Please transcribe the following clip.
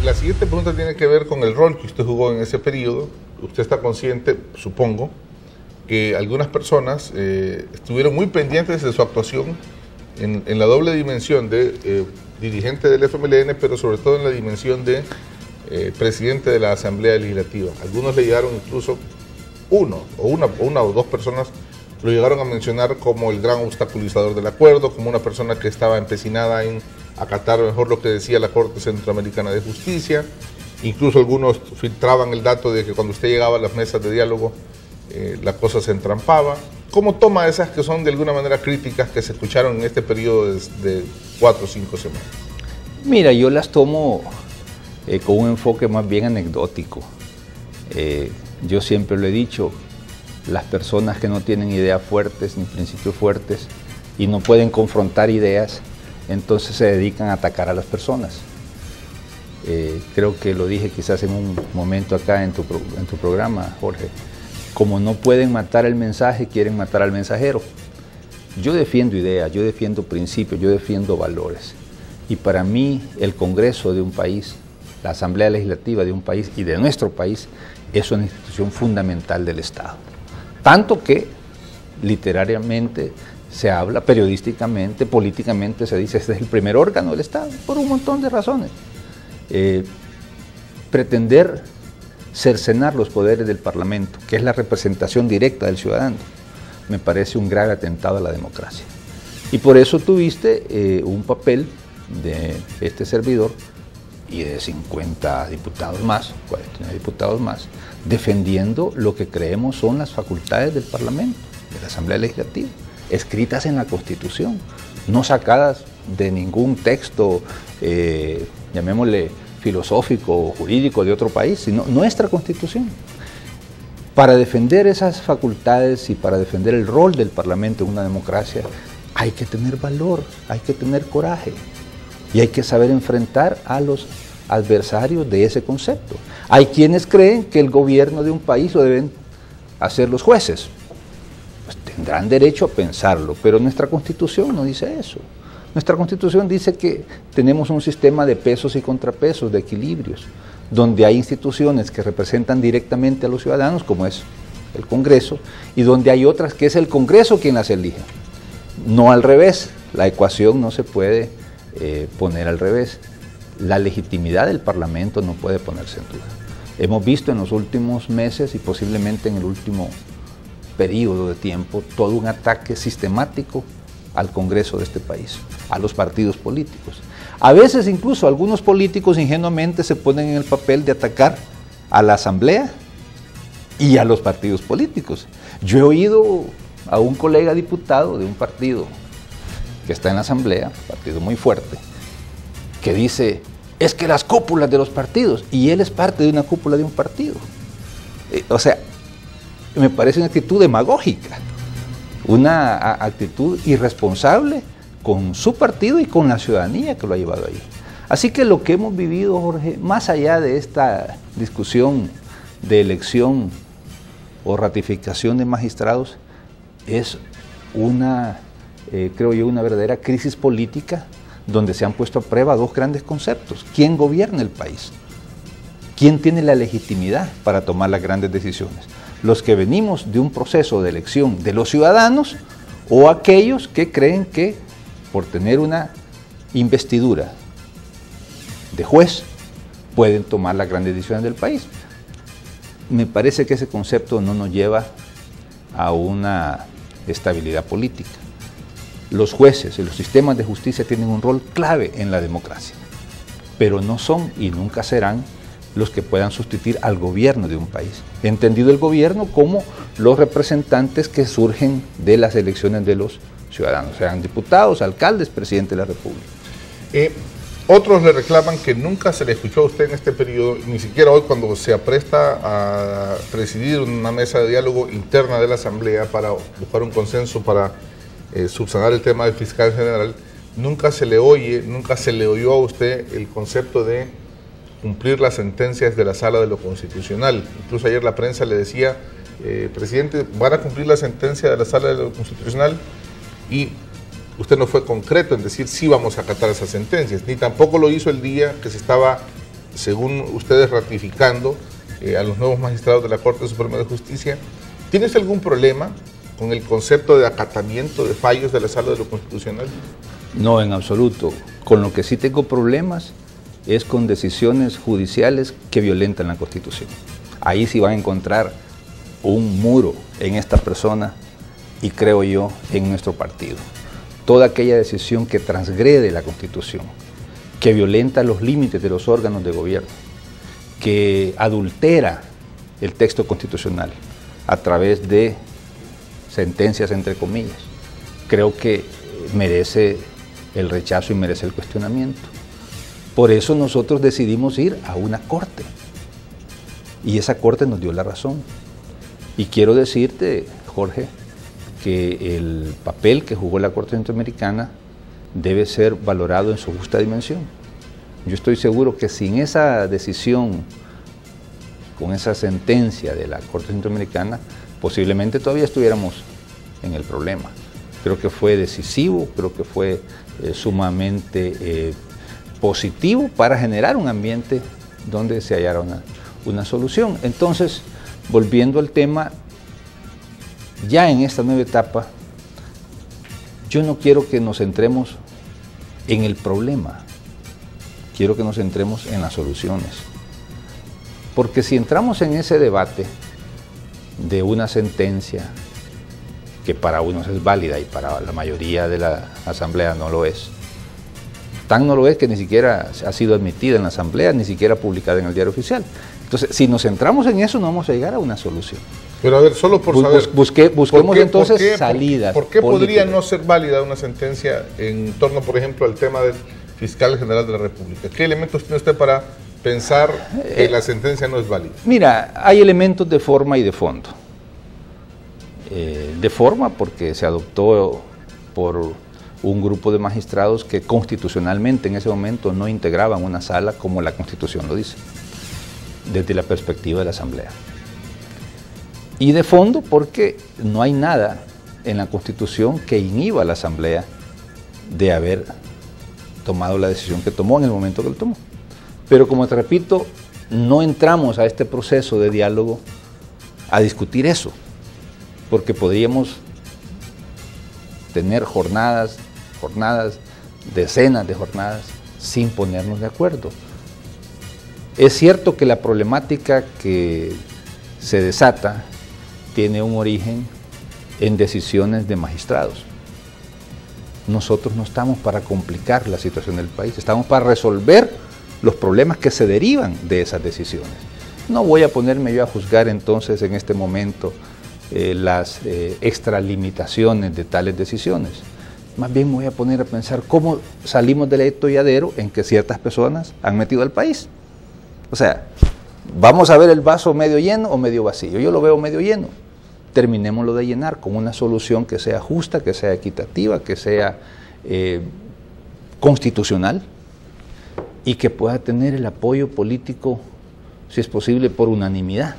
la siguiente pregunta tiene que ver con el rol que usted jugó en ese periodo. Usted está consciente, supongo, que algunas personas estuvieron muy pendientes de su actuación en la doble dimensión de dirigente del FMLN, pero sobre todo en la dimensión de presidente de la Asamblea Legislativa. Algunos le llegaron incluso una o dos personas lo llegaron a mencionar como el gran obstaculizador del acuerdo, como una persona que estaba empecinada en acatar mejor lo que decía la Corte Centroamericana de Justicia. Incluso algunos filtraban el dato de que cuando usted llegaba a las mesas de diálogo la cosa se entrampaba. ¿Cómo toma esas que son de alguna manera críticas que se escucharon en este periodo de 4 o 5 semanas? Mira, yo las tomo con un enfoque más bien anecdótico. Yo siempre lo he dicho, las personas que no tienen ideas fuertes ni principios fuertes y no pueden confrontar ideas, entonces se dedican a atacar a las personas. Creo que lo dije quizás en un momento acá en tu programa, Jorge. Como no pueden matar el mensaje, quieren matar al mensajero. Yo defiendo ideas, yo defiendo principios, yo defiendo valores. Y para mí el Congreso de un país, la Asamblea Legislativa de un país y de nuestro país es una institución fundamental del Estado. Tanto que literariamente se habla, periodísticamente, políticamente se dice, este es el primer órgano del Estado, por un montón de razones. Pretender cercenar los poderes del Parlamento, que es la representación directa del ciudadano, me parece un grave atentado a la democracia. Y por eso tuviste un papel de este servidor y de 50 diputados más, 49 diputados más, defendiendo lo que creemos son las facultades del Parlamento, de la Asamblea Legislativa, escritas en la Constitución, no sacadas de ningún texto, llamémosle filosófico o jurídico de otro país, sino nuestra Constitución. Para defender esas facultades y para defender el rol del Parlamento en una democracia, hay que tener valor, hay que tener coraje y hay que saber enfrentar a los adversarios de ese concepto. Hay quienes creen que el gobierno de un país lo deben hacer los jueces. Pues tendrán derecho a pensarlo, pero nuestra Constitución no dice eso. Nuestra Constitución dice que tenemos un sistema de pesos y contrapesos, de equilibrios, donde hay instituciones que representan directamente a los ciudadanos, como es el Congreso, y donde hay otras que es el Congreso quien las elige. No al revés, la ecuación no se puede poner al revés. La legitimidad del Parlamento no puede ponerse en duda. Hemos visto en los últimos meses y posiblemente en el último periodo de tiempo todo un ataque sistemático al Congreso de este país, a los partidos políticos. A veces incluso algunos políticos ingenuamente se ponen en el papel de atacar a la Asamblea y a los partidos políticos. Yo he oído a un colega diputado de un partido que está en la Asamblea, un partido muy fuerte, que dice, es que las cúpulas de los partidos, y él es parte de una cúpula de un partido. O sea, me parece una actitud demagógica, una actitud irresponsable con su partido y con la ciudadanía que lo ha llevado ahí. Así que lo que hemos vivido, Jorge, más allá de esta discusión de elección o ratificación de magistrados, es una, creo yo, una verdadera crisis política donde se han puesto a prueba dos grandes conceptos. ¿Quién gobierna el país? ¿Quién tiene la legitimidad para tomar las grandes decisiones? ¿Los que venimos de un proceso de elección de los ciudadanos o aquellos que creen que por tener una investidura de juez pueden tomar las grandes decisiones del país? Me parece que ese concepto no nos lleva a una estabilidad política. Los jueces y los sistemas de justicia tienen un rol clave en la democracia, pero no son y nunca serán los que puedan sustituir al gobierno de un país. Entendido el gobierno como los representantes que surgen de las elecciones de los ciudadanos, sean diputados, alcaldes, presidente de la República. Otros le reclaman que nunca se le escuchó a usted en este periodo, ni siquiera hoy cuando se apresta a presidir una mesa de diálogo interna de la Asamblea para buscar un consenso para subsanar el tema del fiscal general. Nunca se le oye, nunca se le oyó a usted el concepto de cumplir las sentencias de la Sala de lo Constitucional. Incluso ayer la prensa le decía, presidente, ¿van a cumplir la sentencia de la Sala de lo Constitucional? Y usted no fue concreto en decir sí vamos a acatar esas sentencias, ni tampoco lo hizo el día que se estaba según ustedes ratificando a los nuevos magistrados de la Corte Suprema de Justicia, ¿tienes algún problema con el concepto de acatamiento de fallos de la Sala de lo Constitucional? No, en absoluto. Con lo que sí tengo problemas es con decisiones judiciales que violentan la Constitución. Ahí sí van a encontrar un muro en esta persona y creo yo en nuestro partido. Toda aquella decisión que transgrede la Constitución, que violenta los límites de los órganos de gobierno, que adultera el texto constitucional a través de sentencias entre comillas, creo que merece el rechazo y merece el cuestionamiento. Por eso nosotros decidimos ir a una corte y esa corte nos dio la razón. Y quiero decirte, Jorge, que el papel que jugó la Corte Interamericana debe ser valorado en su justa dimensión. Yo estoy seguro que sin esa decisión, con esa sentencia de la Corte Interamericana, posiblemente todavía estuviéramos en el problema. Creo que fue decisivo, creo que fue sumamente positivo para generar un ambiente donde se hallara una solución. Entonces, volviendo al tema, ya en esta nueva etapa, yo no quiero que nos centremos en el problema, quiero que nos centremos en las soluciones. Porque si entramos en ese debate de una sentencia que para unos es válida y para la mayoría de la Asamblea no lo es, tan no lo es que ni siquiera ha sido admitida en la Asamblea, ni siquiera publicada en el Diario Oficial. Entonces, si nos centramos en eso, no vamos a llegar a una solución. Pero a ver, solo por saber... Busquemos entonces salidas. ¿Por qué podría no ser válida una sentencia en torno, por ejemplo, al tema del fiscal general de la República? ¿Qué elementos tiene usted para pensar que la sentencia no es válida? Mira, hay elementos de forma y de fondo. De forma porque se adoptó por un grupo de magistrados que constitucionalmente en ese momento no integraban una sala como la Constitución lo dice, desde la perspectiva de la Asamblea. Y de fondo porque no hay nada en la Constitución que inhiba a la Asamblea de haber tomado la decisión que tomó en el momento que lo tomó. Pero como te repito, no entramos a este proceso de diálogo a discutir eso, porque podríamos tener jornadas, decenas de jornadas, sin ponernos de acuerdo. Es cierto que la problemática que se desata tiene un origen en decisiones de magistrados. Nosotros no estamos para complicar la situación del país, estamos para resolver los problemas que se derivan de esas decisiones. No voy a ponerme yo a juzgar entonces en este momento las extralimitaciones de tales decisiones. Más bien me voy a poner a pensar cómo salimos del atolladero en que ciertas personas han metido al país. O sea, vamos a ver el vaso medio lleno o medio vacío. Yo lo veo medio lleno. Terminémoslo de llenar con una solución que sea justa, que sea equitativa, que sea constitucional y que pueda tener el apoyo político, si es posible, por unanimidad.